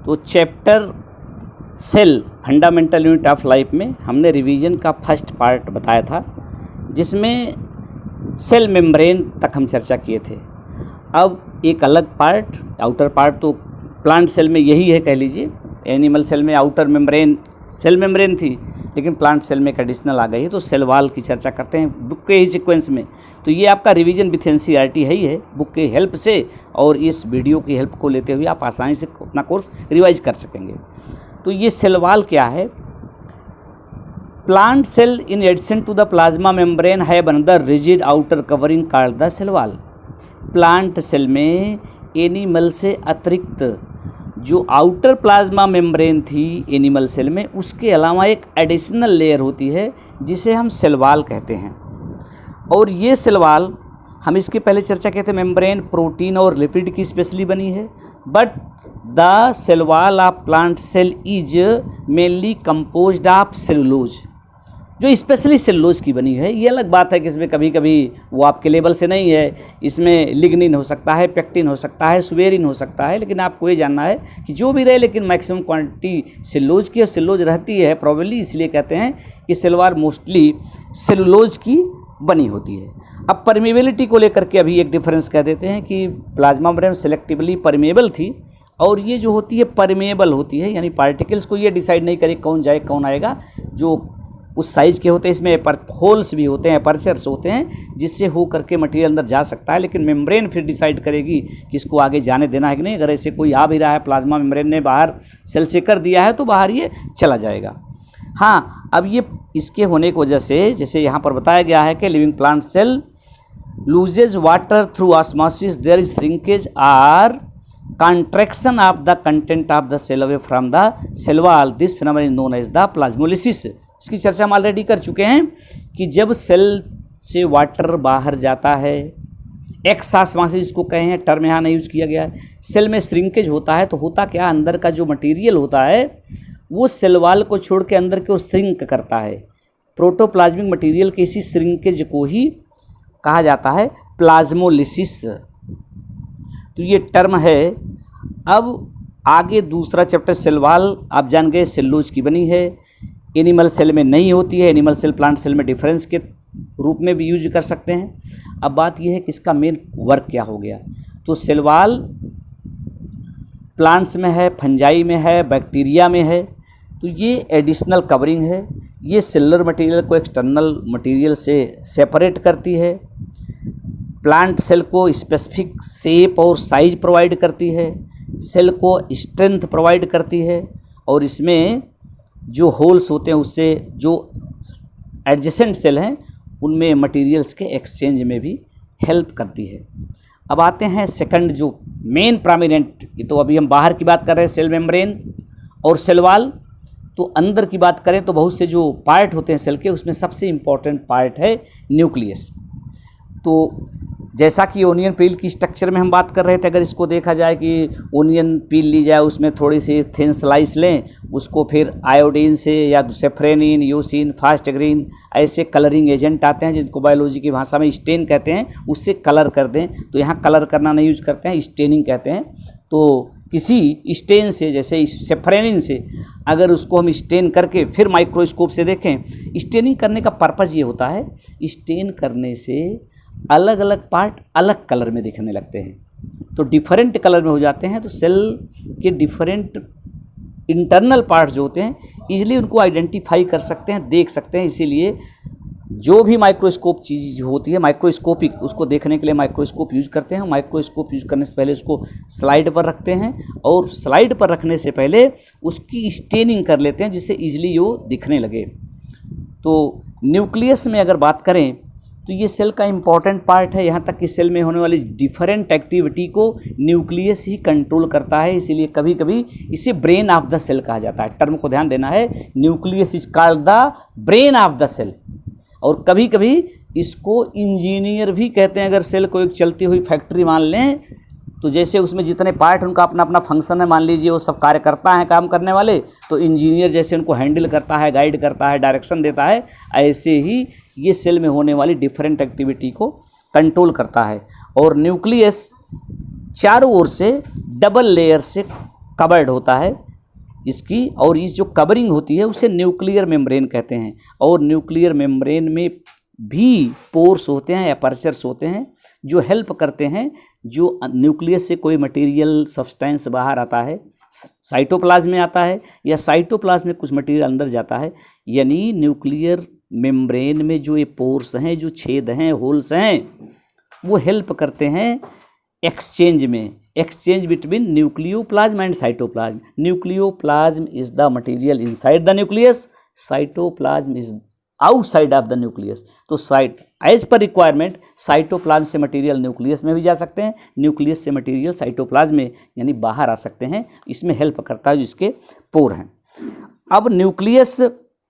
तो chapter cell fundamental unit of life में हमने रिवीजन का फर्स्ट पार्ट बताया था, जिसमें सेल मेम्ब्रेन तक हम चर्चा किए थे। अब एक अलग पार्ट, आउटर पार्ट तो प्लांट सेल में यही है, कह लीजिए। एनिमल सेल में आउटर मेम्ब्रेन सेल मेम्ब्रेन थी, लेकिन प्लांट सेल में एक एडिशनल आ गई है, तो सेल वॉल की चर्चा करते हैं बुक के ही सीक्वेंस में। तो ये आपका रिवीजन विथ एनसीईआरटी है ही है, बुक की हेल्प से और इस वीडियो की हेल्प को लेते हुए आप आसानी से अपना कोर्स रिवाइज कर सकेंगे। तो ये सेल वॉल क्या है? Plant cell in addition to the plasma membrane have another rigid outer covering called the cell wall. Plant cell में एनिमल से अतिरिक्त जो आउटर प्लाज्मा मेम्ब्रेन थी एनिमल सेल में, उसके अलावा एक एडिशनल लेयर होती है जिसे हम सेल वॉल कहते हैं। और ये सेल वॉल, हम इसके पहले चर्चा किए थे, मेम्ब्रेन प्रोटीन और लिपिड की स्पेशली बनी है, but the cell wall of plant cell is mainly composed of cellulose, जो स्पेशली सेलुलोज की बनी है। ये अलग बात है कि इसमें कभी कभी वो आपके लेवल से नहीं है, इसमें लिग्निन हो सकता है, पेक्टिन हो सकता है, सुवेरिन हो सकता है, लेकिन आपको ये जानना है कि जो भी रहे, लेकिन मैक्सिमम क्वांटिटी सेलुलोज की और सेलुलोज रहती है प्रॉबेबली, इसलिए कहते हैं कि सेल वॉल मोस्टली सेलुलोज की बनी होती है। अब परमेबिलिटी को लेकर के अभी एक डिफरेंस कह देते हैं कि प्लाज्मा मेम्ब्रेन सेलेक्टिवली परमेबल थी, और ये जो होती है परमेबल होती है, यानी पार्टिकल्स को ये डिसाइड नहीं करे कौन जाए कौन आएगा, जो उस साइज़ के होते हैं। इसमें होल्स भी होते हैं, अपर्चर्स होते हैं, जिससे हो करके मटेरियल अंदर जा सकता है, लेकिन मेम्ब्रेन फिर डिसाइड करेगी कि इसको आगे जाने देना है कि नहीं। अगर ऐसे कोई आ भी रहा है, प्लाज्मा मेम्ब्रेन ने बाहर सेल से कर दिया है, तो बाहर ये चला जाएगा। हाँ, अब ये इसके होने की वजह से, जैसे यहाँ पर बताया गया है कि living plant cell loses water through osmosis, there is shrinkage or contraction of the content of the cell away from the cell wall. This phenomenon is known as the plasmolysis. इसकी चर्चा हम ऑलरेडी कर चुके हैं कि जब cell से water बाहर जाता है, एक्सॉस्मोसिस इसको कहे हैं, टर्म यहाँ नहीं यूज़ किया गया है। सेल में श्रिंकेज होता है, तो होता क्या, अंदर का जो मटेरियल होता है वो सेल वॉल को छोड़ के अंदर की ओर श्रिंक करता है। प्रोटोप्लाज्मिक मटेरियल के इसी श्रिंकेज को ही कहा जाता है प्लाज्मोलिसिस। तो ये टर्म है। अब आगे दूसरा चैप्टर सेल वॉल आप जान गए, सेलुलोज की बनी है, एनिमल सेल में नहीं होती है। एनिमल सेल प्लांट सेल में डिफरेंस के रूप में भी यूज कर सकते हैं। अब बात यह है कि इसका मेन वर्क क्या हो गया। तो सेल वॉल प्लांट्स में है, फंजाई में है, बैक्टीरिया में है, तो ये एडिशनल कवरिंग है। ये सेलुलर मटेरियल को एक्सटर्नल मटेरियल से सेपरेट करती है, प्लांट सेल को स्पेसिफिक शेप और साइज प्रोवाइड करती है, सेल को स्ट्रेंथ प्रोवाइड करती है, और इसमें जो होल्स होते हैं उससे जो एडजेसेंट सेल हैं उनमें मटेरियल्स के एक्सचेंज में भी हेल्प करती है। अब आते हैं सेकंड जो मेन प्रोमिनेंट, ये तो अभी हम बाहर की बात कर रहे हैं, सेल मेम्ब्रेन और सेल वॉल। तो अंदर की बात करें तो बहुत से जो पार्ट होते हैं सेल के, उसमें सबसे इम्पॉर्टेंट पार्ट है न्यूक्लियस। तो जैसा कि ओनियन पील की स्ट्रक्चर में हम बात कर रहे थे, अगर इसको देखा जाए कि ओनियन पील ली जाए, उसमें थोड़ी सी थिन स्लाइस लें, उसको फिर आयोडीन से या सेफ्रेनिन, यूसिन, फास्ट ग्रीन, ऐसे कलरिंग एजेंट आते हैं जिनको बायोलॉजी की भाषा में स्टेन कहते हैं, उससे कलर कर दें। तो यहाँ कलर करना नहीं यूज करते हैं, स्टेनिंग कहते हैं। तो किसी स्टेन से, जैसे सेफ्रेनिन से, अगर उसको हम स्टेन करके फिर माइक्रोस्कोप से देखें, स्टेनिंग करने का पर्पज़ ये होता है, स्टेन करने से अलग अलग पार्ट अलग कलर में दिखने लगते हैं, तो डिफरेंट कलर में हो जाते हैं। तो सेल के डिफरेंट इंटरनल पार्ट्स जो होते हैं इजीली उनको आइडेंटिफाई कर सकते हैं, देख सकते हैं। इसीलिए जो भी माइक्रोस्कोप चीज़ होती है माइक्रोस्कोपिक, उसको देखने के लिए माइक्रोस्कोप यूज़ करते हैं। माइक्रोस्कोप यूज़ करने से पहले उसको स्लाइड पर रखते हैं, और स्लाइड पर रखने से पहले उसकी स्टेनिंग कर लेते हैं, जिससे ईजिली वो दिखने लगे। तो न्यूक्लियस में अगर बात करें तो ये सेल का इम्पॉर्टेंट पार्ट है। यहाँ तक कि सेल में होने वाली डिफरेंट एक्टिविटी को न्यूक्लियस ही कंट्रोल करता है, इसीलिए कभी कभी इसे ब्रेन ऑफ द सेल कहा जाता है। टर्म को ध्यान देना है, nucleus is called the brain of the cell. और कभी कभी इसको इंजीनियर भी कहते हैं। अगर सेल को एक चलती हुई फैक्ट्री मान लें, तो जैसे उसमें जितने पार्ट उनका अपना अपना फंक्शन है, मान लीजिए वो सब कार्य करता है काम करने वाले, तो इंजीनियर जैसे उनको हैंडल करता है, गाइड करता है, डायरेक्शन देता है, ऐसे ही ये सेल में होने वाली डिफरेंट एक्टिविटी को कंट्रोल करता है। और न्यूक्लियस चारों ओर से डबल लेयर से कवर्ड होता है इसकी, और इस जो कवरिंग होती है उसे न्यूक्लियर मेम्ब्रेन कहते हैं। और न्यूक्लियर मेम्ब्रेन में भी पोर्स होते हैं, एपर्चर्स होते हैं, जो हेल्प करते हैं जो न्यूक्लियस से कोई मटेरियल सब्सटेंस बाहर आता है, साइटोप्लाज्म में आता है या साइटोप्लाज्म में कुछ मटेरियल अंदर जाता है, यानी न्यूक्लियर मेम्ब्रेन में जो ये पोर्स हैं, जो छेद हैं, होल्स हैं, वो हेल्प करते हैं एक्सचेंज में, exchange between nucleoplasm and cytoplasm. Nucleoplasm is the material inside the nucleus, cytoplasm is outside of the nucleus. तो एज पर रिक्वायरमेंट साइटोप्लाज्म से मटेरियल न्यूक्लियस में भी जा सकते हैं, न्यूक्लियस से मटेरियल साइटोप्लाज्म में यानी बाहर आ सकते हैं। इसमें हेल्प करता है जो इसके पोर हैं। अब न्यूक्लियस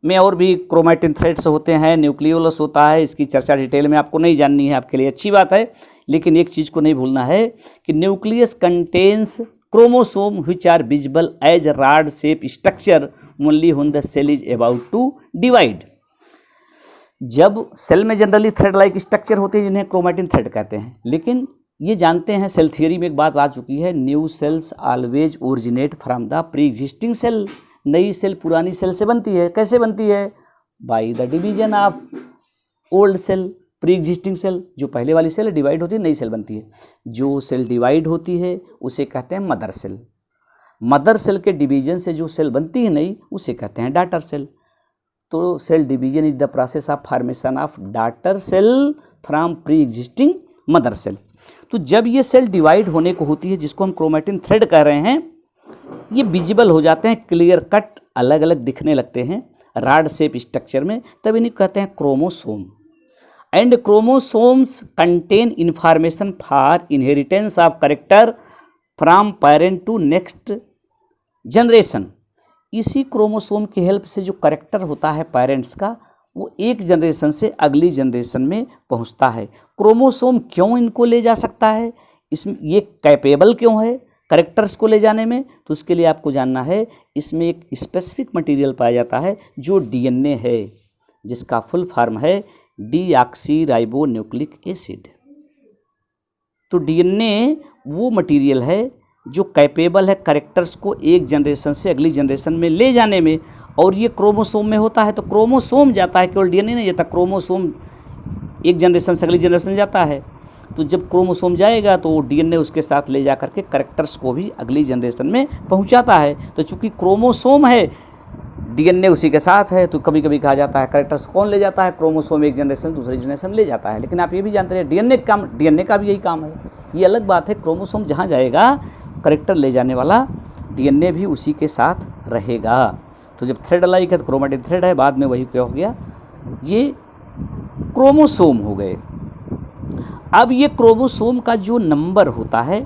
में और भी क्रोमैटिन थ्रेड्स होते हैं, न्यूक्लियोलस होता है, इसकी चर्चा डिटेल में आपको नहीं जाननी है, आपके लिए अच्छी बात है, लेकिन एक चीज़ को नहीं भूलना है कि nucleus contains chromosome which are visible as rod shape structure only when the cell is about to divide. जब सेल में जनरली थ्रेड लाइक स्ट्रक्चर होते हैं जिन्हें क्रोमैटिन थ्रेड कहते हैं, लेकिन ये जानते हैं सेल थियरी में एक बात आ चुकी है, new cells always originate from the pre existing cell. नई सेल पुरानी सेल से बनती है। कैसे बनती है? By the division of old cell. Pre existing cell, जो पहले वाली सेल डिवाइड होती है, नई सेल बनती है। जो सेल डिवाइड होती है उसे कहते हैं मदर सेल। मदर सेल के डिवीजन से जो सेल बनती है नई, उसे कहते हैं डॉटर सेल। तो cell division is the process of formation of daughter cell from pre existing mother cell. तो जब ये सेल डिवाइड होने को होती है, जिसको हम क्रोमैटिन थ्रेड कह रहे हैं, ये विजिबल हो जाते हैं, क्लियर कट अलग अलग दिखने लगते हैं रॉड शेप स्ट्रक्चर में, तब इन्हें कहते हैं chromosome. And chromosomes contain information for inheritance of character from parent to next generation. इसी क्रोमोसोम की हेल्प से जो कैरेक्टर होता है पेरेंट्स का, वो एक जनरेशन से अगली जनरेशन में पहुंचता है। क्रोमोसोम क्यों इनको ले जा सकता है, इसमें ये कैपेबल क्यों है कैरेक्टर्स को ले जाने में, तो उसके लिए आपको जानना है, इसमें एक स्पेसिफिक मटेरियल पाया जाता है जो डीएनए है, जिसका फुल फॉर्म है डीऑक्सीराइबोन्यूक्लिक एसिड। तो डीएनए वो मटेरियल है जो कैपेबल है कैरेक्टर्स को एक जनरेशन से अगली जनरेशन में ले जाने में, और ये क्रोमोसोम में होता है। तो क्रोमोसोम जाता है, केवल डीएनए नहीं जाता, क्रोमोसोम एक जनरेशन से अगली जनरेशन जाता है। तो जब क्रोमोसोम जाएगा तो डीएनए उसके साथ ले जा करके कैरेक्टर्स को भी अगली जनरेशन में पहुंचाता है। तो चूंकि क्रोमोसोम है, डीएनए उसी के साथ है, तो कभी कभी कहा जाता है कैरेक्टर्स कौन ले जाता है, क्रोमोसोम एक जनरेशन से दूसरी जनरेशन में ले जाता है। लेकिन आप ये भी जानते हैं डीएनए का भी यही काम है। ये अलग बात है, क्रोमोसोम जहाँ जाएगा कैरेक्टर ले जाने वाला, डीएनए भी उसी के साथ रहेगा। तो जब थ्रेड लाइक है तो क्रोमैटिन थ्रेड है, बाद में वही क्या हो गया, ये क्रोमोसोम हो गए। अब ये क्रोमोसोम का जो नंबर होता है,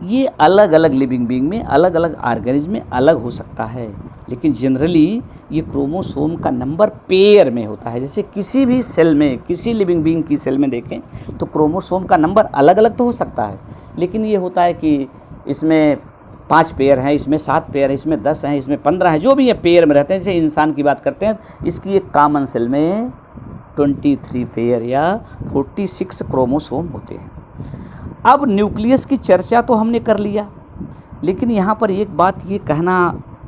ये अलग अलग लिविंग बीइंग में, अलग अलग ऑर्गेनिज्म में अलग हो सकता है, लेकिन जनरली ये क्रोमोसोम का नंबर पेयर में होता है। जैसे किसी भी सेल में, किसी लिविंग बीइंग की सेल में देखें तो क्रोमोसोम का नंबर अलग अलग तो हो सकता है, लेकिन ये होता है कि इसमें 5 पेयर हैं, इसमें 7 पेयर हैं, इसमें 10 हैं, इसमें 15 हैं, जो भी ये पेयर में रहते हैं। जैसे इंसान की बात करते हैं, इसकी एक कॉमन सेल में 23 पेयर या 46 क्रोमोसोम होते हैं। अब न्यूक्लियस की चर्चा तो हमने कर लिया, लेकिन यहाँ पर एक बात ये कहना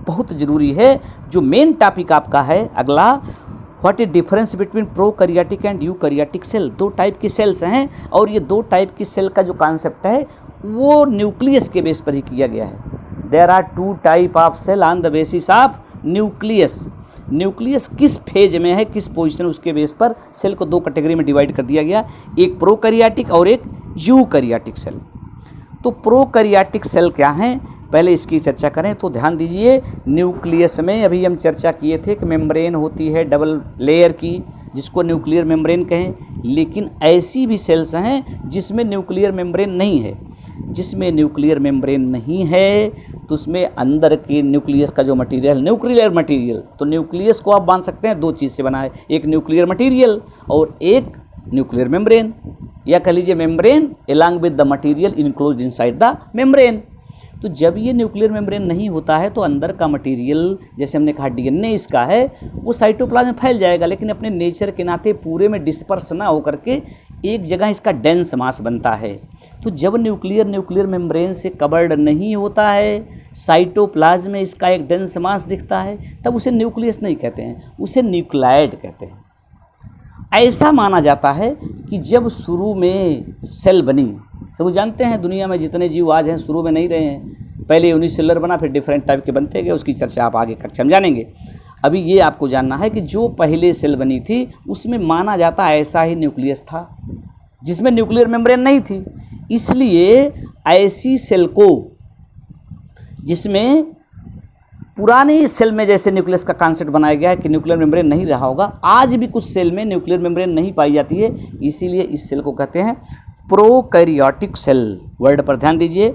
बहुत ज़रूरी है, जो मेन टॉपिक आपका है अगला, what is difference between prokaryotic and eukaryotic cell. 2 type की सेल्स हैं, और ये 2 टाइप की सेल का जो कॉन्सेप्ट है वो न्यूक्लियस के बेस पर ही किया गया है। There are 2 type of cell on the basis of nucleus. Nucleus किस फेज में है, किस पोजीशन, उसके बेस पर सेल को 2 कैटेगरी में डिवाइड कर दिया गया, एक प्रोकैरियोटिक और एक यूकैरियोटिक सेल। तो प्रोकैरियोटिक सेल क्या हैं, पहले इसकी चर्चा करें तो ध्यान दीजिए। न्यूक्लियस में अभी हम चर्चा किए थे कि मेम्ब्रेन होती है डबल लेयर की, जिसको न्यूक्लियर मेम्ब्रेन कहें, लेकिन ऐसी भी सेल्स हैं जिसमें न्यूक्लियर मेम्ब्रेन नहीं है। जिसमें न्यूक्लियर मेम्ब्रेन नहीं है तो उसमें अंदर के न्यूक्लियस का जो मटेरियल, न्यूक्लियर मटेरियल, तो न्यूक्लियस को आप मान सकते हैं 2 चीज़ से बना है, एक न्यूक्लियर मटेरियल और एक न्यूक्लियर मेम्ब्रेन, या कह लीजिए membrane along with the material enclosed inside the membrane. तो जब ये न्यूक्लियर मेम्ब्रेन नहीं होता है तो अंदर का मटेरियल, जैसे हमने कहा डीएनए इसका है, वो साइटोप्लाज्म में फैल जाएगा, लेकिन अपने नेचर के नाते पूरे में डिस्पर्स ना होकर के एक जगह इसका डेंस मास बनता है। तो जब न्यूक्लियर मेम्ब्रेन से कवर्ड नहीं होता है, साइटोप्लाज्म में इसका एक डेंस मास दिखता है, तब उसे न्यूक्लियस नहीं कहते हैं, उसे न्यूक्लाइड कहते हैं। ऐसा माना जाता है कि जब शुरू में सेल बनी, सब जानते हैं दुनिया में जितने जीव आज हैं शुरू में नहीं रहे हैं, पहले यूनिसेलुलर बना, फिर डिफरेंट टाइप के बनते गए, उसकी चर्चा आप आगे कक्षा में जानेंगे। अभी ये आपको जानना है कि जो पहले सेल बनी थी उसमें माना जाता ऐसा ही न्यूक्लियस था जिसमें न्यूक्लियर मेम्ब्रेन नहीं थी। इसलिए ऐसी सेल को जिसमें पुराने सेल में जैसे न्यूक्लियस का कॉन्सेप्ट बनाया गया है कि न्यूक्लियर मेम्ब्रेन नहीं रहा होगा, आज भी कुछ सेल में न्यूक्लियर मेम्ब्रेन नहीं पाई जाती है, इसीलिए इस सेल को कहते हैं प्रोकैरियोटिक सेल। वर्ड पर ध्यान दीजिए,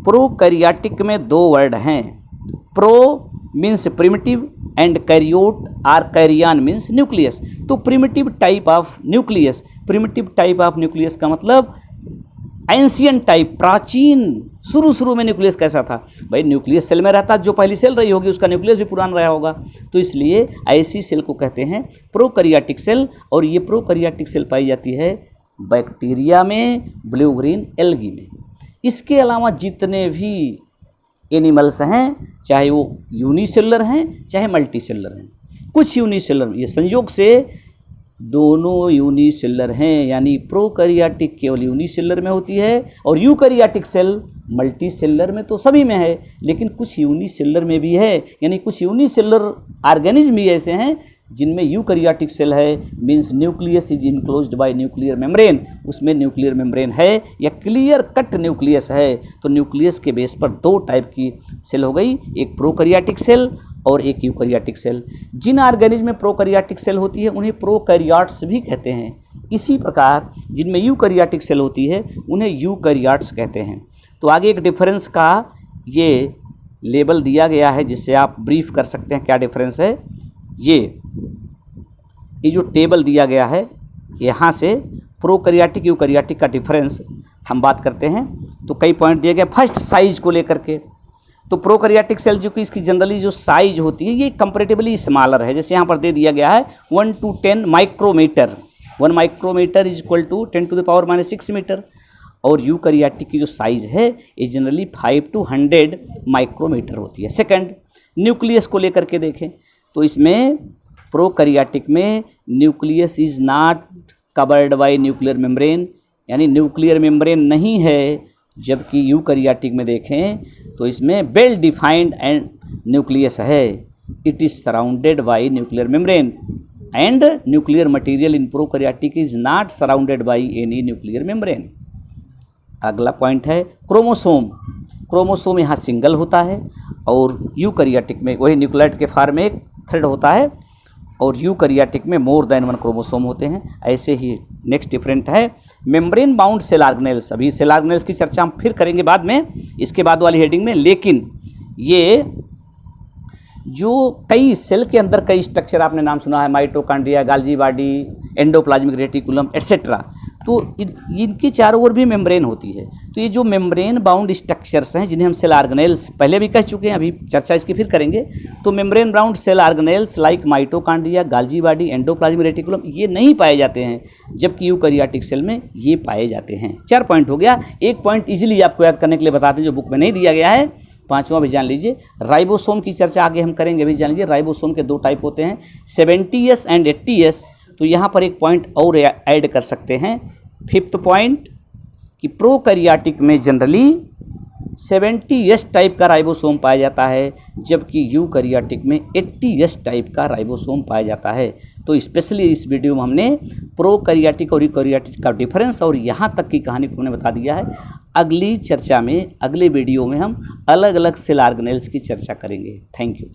प्रोकैरियोटिक में दो वर्ड हैं, pro means primitive and karyote or karyon means nucleus. तो primitive type of nucleus, primitive type of nucleus का मतलब एंशियंट टाइप, प्राचीन, शुरू में न्यूक्लियस कैसा था भाई, न्यूक्लियस सेल में रहता, जो पहली सेल रही होगी उसका न्यूक्लियस भी पुराना रहा होगा, तो इसलिए ऐसी सेल को कहते हैं प्रोकैरियोटिक सेल। और ये प्रोकैरियोटिक सेल पाई जाती है बैक्टीरिया में, ब्लू ग्रीन एल्गी में। इसके अलावा जितने भी एनिमल्स हैं, चाहे वो यूनिसेलुलर हैं चाहे मल्टीसेलुलर हैं, कुछ यूनिसेलुलर, ये संयोग से दोनों यूनिसेलुलर हैं, यानी प्रोकैरियोटिक केवल यूनिसेलुलर में होती है और यूकैरियोटिक सेल मल्टीसेलुलर में तो सभी में है, लेकिन कुछ यूनिसेलुलर में भी है, यानी कुछ यूनिसेलुलर ऑर्गेनिज्म भी ऐसे हैं जिनमें यूकैरियोटिक सेल है, means nucleus is enclosed bye nuclear membrane, उसमें न्यूक्लियर मेम्ब्रेन है या क्लियर कट न्यूक्लियस है। तो न्यूक्लियस के बेस पर दो टाइप की सेल हो गई, एक प्रोकैरियोटिक सेल और एक यूकैरियोटिक सेल। जिन ऑर्गेनिज्म में प्रोकैरियोटिक सेल होती है उन्हें प्रोकैरियोट्स भी कहते हैं, इसी प्रकार जिनमें यूकैरियोटिक सेल होती है उन्हें यूकैरियोट्स कहते हैं। तो आगे एक डिफरेंस का ये लेबल दिया गया है जिससे आप ब्रीफ कर सकते हैं क्या डिफरेंस है। ये जो टेबल दिया गया है, यहाँ से प्रोकैरियोटिक यूकैरियोटिक का डिफरेंस हम बात करते हैं तो कई पॉइंट दिए गए। फर्स्ट साइज को लेकर के, तो प्रोकैरियोटिक सेल जो कि इसकी जनरली जो साइज होती है ये कंपैरेटिवली स्मॉलर है, जैसे यहाँ पर दे दिया गया है 1 to 10 micrometre, 1 micrometre is equal to 10⁻⁻6 metre. और यूकैरियोटिक की जो साइज़ है ये जनरली 5 to 100 माइक्रोमीटर होती है। सेकंड, न्यूक्लियस को लेकर के देखें तो इसमें प्रोकैरियोटिक में nucleus is not covered by nuclear membrane, यानी न्यूक्लियर मेम्ब्रेन नहीं है, जबकि यूकैरियोटिक में देखें तो इसमें वेल डिफाइंड एंड न्यूक्लियस है, it is surrounded by nuclear membrane and nuclear material in prokaryotic is not surrounded by any nuclear membrane. अगला पॉइंट है क्रोमोसोम। क्रोमोसोम यहाँ सिंगल होता है और यूकैरियोटिक में वही न्यूक्लियोटाइड के फॉर्म में एक थ्रेड होता है और यूकैरियोटिक में मोर देन 1 क्रोमोसोम होते हैं। ऐसे ही नेक्स्ट डिफरेंट है मेम्ब्रेन बाउंड सेल ऑर्गेनेल्स। अभी सेल ऑर्गेनेल्स की चर्चा हम फिर करेंगे बाद में, इसके बाद वाली हेडिंग में, लेकिन ये जो कई सेल के अंदर कई स्ट्रक्चर आपने नाम सुना है, mitochondria, Golgi body, endoplasmic reticulum etcetera, तो इनकी चारों ओर भी मेम्ब्रेन होती है। तो ये जो मेम्ब्रेन बाउंड स्ट्रक्चर्स हैं जिन्हें हम सेल ऑर्गेनेल्स पहले भी कह चुके हैं, अभी चर्चा इसकी फिर करेंगे, तो membrane bound cell organelles like mitochondria, Golgi body, endoplasmic reticulum ये नहीं पाए जाते हैं, जबकि यूकैरियोटिक सेल में ये पाए जाते हैं। 4 पॉइंट हो गया। एक पॉइंट इजीली आपको याद करने के लिए बता दें जो बुक में नहीं दिया गया है, 5वां भी जान लीजिए। राइबोसोम की चर्चा आगे हम करेंगे, अभी जान लीजिए राइबोसोम के 2 टाइप होते हैं, 70S एंड 80S। तो यहाँ पर एक पॉइंट और ऐड कर सकते हैं, 5th पॉइंट कि प्रोकैरियोटिक में जनरली 70S टाइप का राइबोसोम पाया जाता है, जबकि यूकैरियोटिक में 80S टाइप का राइबोसोम पाया जाता है। तो स्पेशली इस वीडियो में हमने प्रोकैरियोटिक और यूकैरियोटिक का डिफरेंस और यहाँ तक की कहानी को हमने बता दिया है। अगली चर्चा में, अगले वीडियो में हम अलग अलग सेल ऑर्गेनेल्स की चर्चा करेंगे। Thank you.